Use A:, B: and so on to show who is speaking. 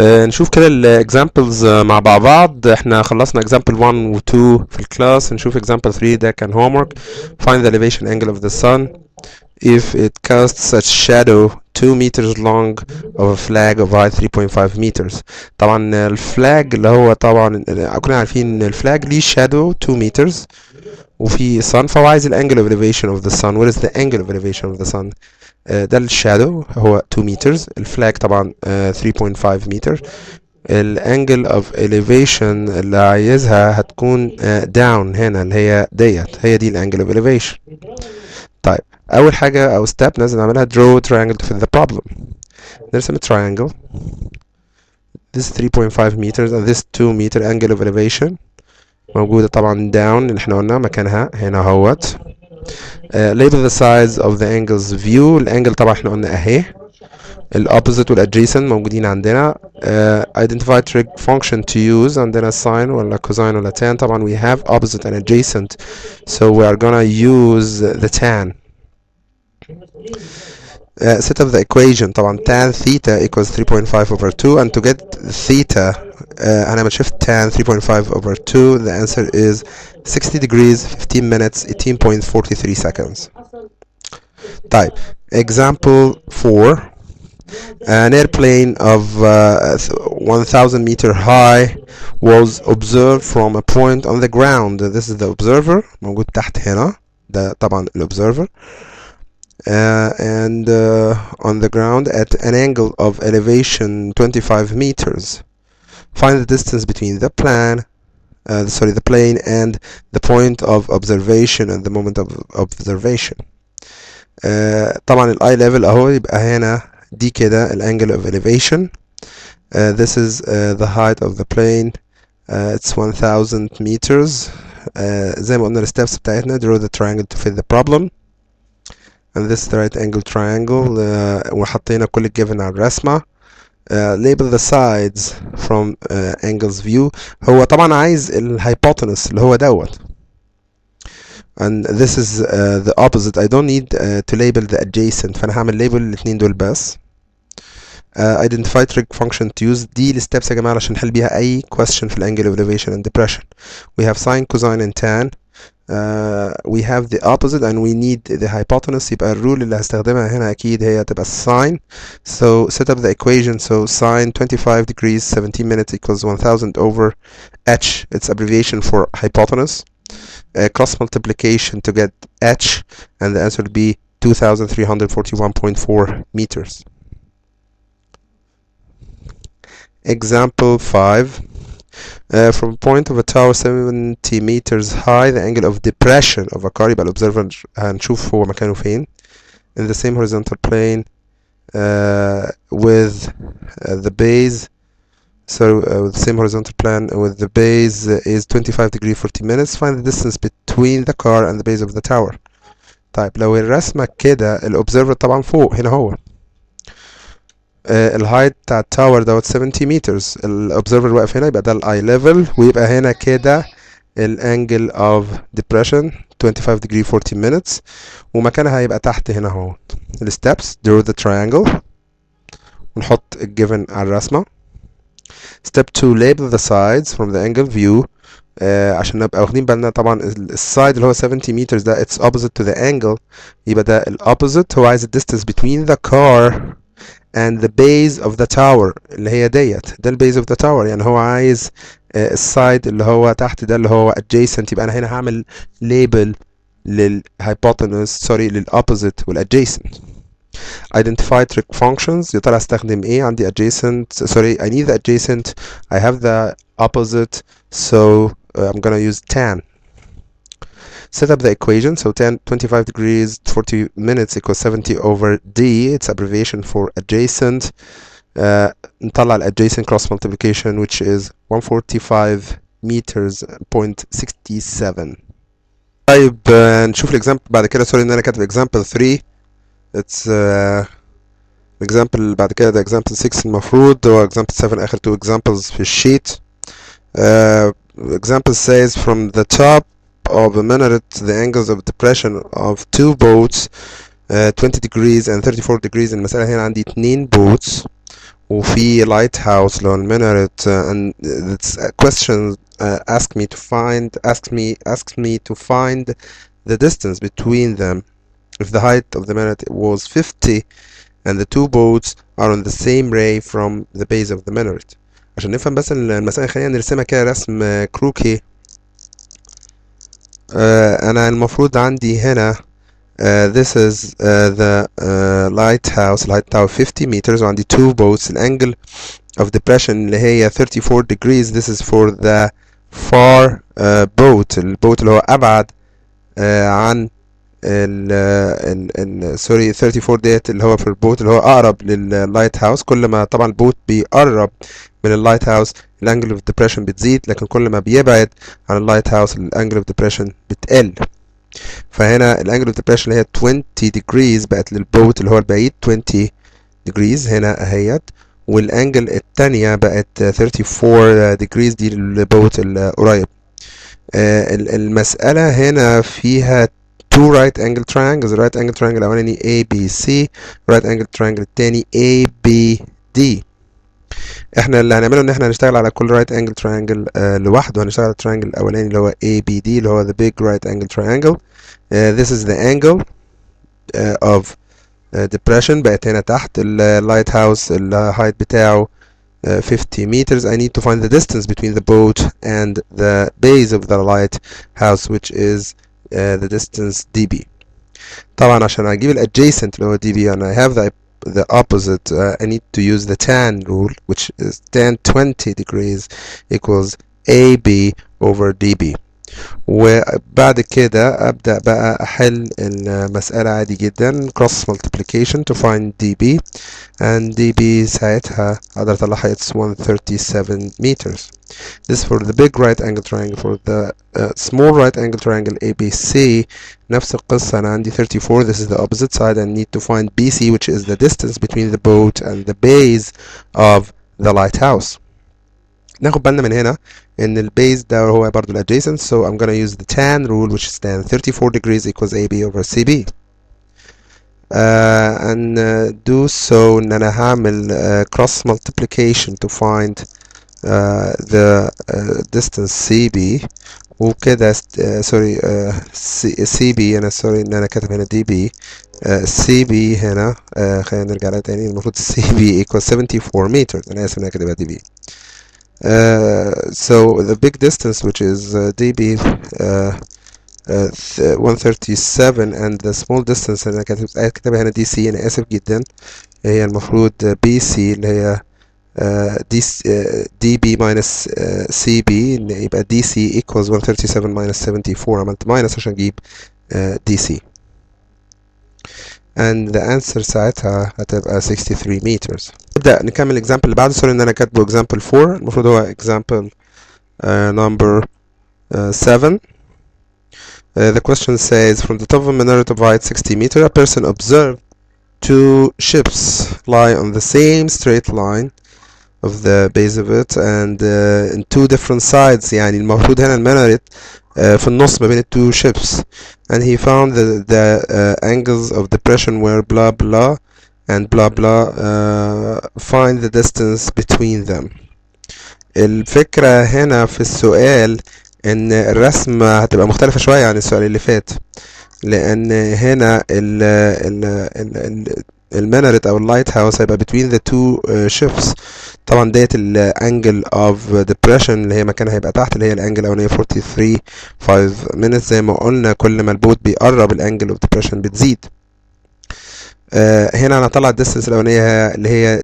A: نشوف كده الاكزامبلز مع بعض. احنا خلصنا example 1 و 2 في الكلاس. نشوف example 3 ده كان homework. Find the elevation angle of the sun if it casts a shadow 2 meters long of a flag of height 3.5 meters. طبعا الفلاج اللي هو طبعا كلنا عارفين ان الفلاج ليه shadow 2 meters وفي sun، فهو عايز ال angle of elevation of the sun. What is the angle of elevation of the sun؟ ده الشادو هو 2 meters، الفلاج طبعا 3.5 meter. الانجل اوف elevation اللي عايزها هتكون down هنا، اللي هي هي دي الانجل اوف elevation. طيب اول حاجه او step لازم نعملها draw triangle to fit the problem. نرسم triangle. This 3.5 meters and this 2 meter angle of elevation موجوده طبعا down اللي احنا قلنا مكانها هنا اهوت. label the sides of the angles view. الانجل طبعا احنا قلنا اهي. الopposite والadjacent موجودين عندنا. identify trig function to use. عندنا sine ولا cosine ولا tan. طبعا we have opposite and adjacent, so we are gonna use the tan. set up the equation. طبعا tan theta equals 3.5 over 2, and to get theta هنعمل shift tan 3.5 over 2. the answer is 60 degrees 15 minutes 18.43 seconds. طيب example 4. An airplane of 1000 meter high was observed from a point on the ground. This is the observer موجود تحت هنا، ده طبعا الobserver. And on the ground at an angle of elevation 25 meters. Find the distance between the plane and the point of observation and the moment of observation. طبعا ال eye level اهو، يبقى هنا دي كده ال angle of elevation. This is the height of the plane. It's 1000 meters. زي ما قلنا ال steps بتاعتنا draw the triangle to fit the problem. And this is the right angle triangle. وحطينا كل الجيفن على الرسمة. label the sides from angles view. هو طبعا عايز ال hypotenuse اللي هو دوت. And this is the opposite. I don't need to label the adjacent، فأنا هعمل label الاتنين دول بس. identify trig function to use. دي الستبس يا جماعة علشان نحل بيها أي question في الانجل of elevation and depression. We have sine, cosine and tan. We have the opposite and we need the hypotenuse. يبقى الرول اللي هستخدمها هنا أكيد هي تبقى sine. So set up the equation. So sine 25 degrees 17 minutes equals 1000 over h. It's abbreviation for hypotenuse. Cross multiplication to get h, and the answer would be 2341.4 meters. Example 5. From a point of a tower 70 meters high, the angle of depression of a car. يبقى الobserver هنشوف هو مكانه فين. In the same horizontal plane with the base. So with the same horizontal plane with the base is 25 degrees 40 minutes. Find the distance between the car and the base of the tower. طيب لو الرسمة كده الobserver طبعا فوق هنا هو. الهايت بتاع التاور دوت 70 meters. الobserver واقف هنا، يبقى ده الاي ليفل، ويبقى هنا كده الانجل اوف depression 25 degree 40 minutes، ومكانها هيبقى تحت هنا اهو. الستبس draw the triangle ونحط الجيفن على الرسمة. step 2 label the sides from the angle view. عشان نبقى واخدين بالنا طبعا السايد اللي هو 70 meters ده it's opposite to the angle، يبقى ده الopposite. هو عايز distance between the car and the base of the tower اللي هي ديت، ده ال base of the tower. يعني هو عايز السايد اللي هو تحت ده اللي هو adjacent. يبقى انا هنا هعمل label للhypotenuse للopposite والadjacent. identify trig functions. يا ترى استخدم ايه؟ عندي adjacent I need the adjacent, I have the opposite, so I'm gonna use tan. set up the equation. So tan 25 degrees 40 minutes equals 70 over d. It's abbreviation for adjacent. نطلع adjacent cross multiplication which is 145 meters 0.67. طيب نشوف الاكزامبل بعد كده. سوري ان انا كاتب example 3. it's example بعد كده ده example 6 المفروض، هو example 7 اخر 2 examples في الشيت. example says from the top of a minaret the angles of depression of two boats 20 degrees and 34 degrees. المسألة هنا عندي 2 boats وفي lighthouse اللي هو المينارت and this question asked me to find the distance between them if the height of the minaret was 50 and the two boats are on the same ray from the base of the minaret. عشان نفهم بس المسألة خلينا نرسمها كده رسم كروكي. أنا المفروض عندي هنا this is the lighthouse الهايت بتاعه 50 meters وعندي two boats الانجل of depression اللي هي 34 degrees. This is for the far boat البوت اللي هو أبعد عن سوري 34 ديت اللي هو في البوت اللي هو أقرب لللايت هاوس. كل ما طبعا البوت بيقرب من اللايت هاوس الانجل اوف ديبريشن بتزيد، لكن كل ما بيبعد عن اللايت هاوس الانجل اوف ديبريشن بتقل. فهنا الانجل اوف ديبريشن اللي هي 20 degrees بقت للبوت اللي هو البعيد 20 degrees هنا اهيت، والانجل التانية بقت 34 degrees دي للبوت القريب. المسألة هنا فيها two right angle triangles. right angle triangle الأولاني ABC، right angle triangle التاني ABD. احنا اللي هنعمله ان احنا هنشتغل على كل right angle triangle لوحده، وهنشتغل على التريانجل الأولاني اللي هو ABD اللي هو the big right angle triangle. This is the angle of depression. بقت هنا تحت اللايت هاوس الهايت بتاعه 50 meters. I need to find the distance between the boat and the base of the lighthouse which is the distance dB. طبعا عشان اجيب ال adjacent اللي هو dB and I have the opposite I need to use the tan rule which is tan 20 degrees equals AB over dB. وبعد كده أبدأ بقى أحل المسألة عادي جدا cross multiplication to find dB and dB ساعتها أقدر أطلعها it's 137 meters. This is for the big right angle triangle. For the small right angle triangle ABC نفس القصة، أنا عندي 34. This is the opposite side. I need to find BC which is the distance between the boat and the base of the lighthouse. ناخد بالنا من هنا ان البيز ده هو برضو الادجacent so I'm gonna use the tan rule which is tan 34 degrees equals AB over CB. and do so ان انا هعمل cross multiplication to find the distance CB وكده سوري CB انا سوري ان انا كاتب هنا DB. CB هنا خلينا نرجع لها تاني. المفروض CB equals 74 meters. انا اسف ان انا كاتبها DB. So the big distance which is dB 137 and the small distance أنا كاتبها هنا DC أنا آسف جدا، هي المفروض BC اللي هي dB minus CB يبقى DC equals 137 minus 74. عملت minus عشان أجيب DC and the answer ساعتها هتبقى 63 meters. نبدأ نكمل example اللي بعده. سوري ان انا كاتبه example 4، المفروض هو example number 7. The question says from the top of a minaret of height 60 meters a person observed two ships lie on the same straight line of the base of it and in two different sides. يعني المفروض هنا المينارت في النص ما بين ال two ships and he found the angles of depression were blah blah and blah blah. Find the distance between them. الفكرة هنا في السؤال ان الرسمة هتبقى مختلفة شوية عن السؤال اللي فات، لان هنا المينارت او اللايت هاوس هيبقى between the two ships. طبعا ديت الانجل اوف ديبريشن اللي هي مكانها هيبقى تحت اللي هي الانجل الاولانيه 43 minutes. زي ما قلنا كل ما البوت بيقرب الانجل اوف ديبريشن بتزيد. هنا انا هطلع الديستنس الاولانيه اللي هي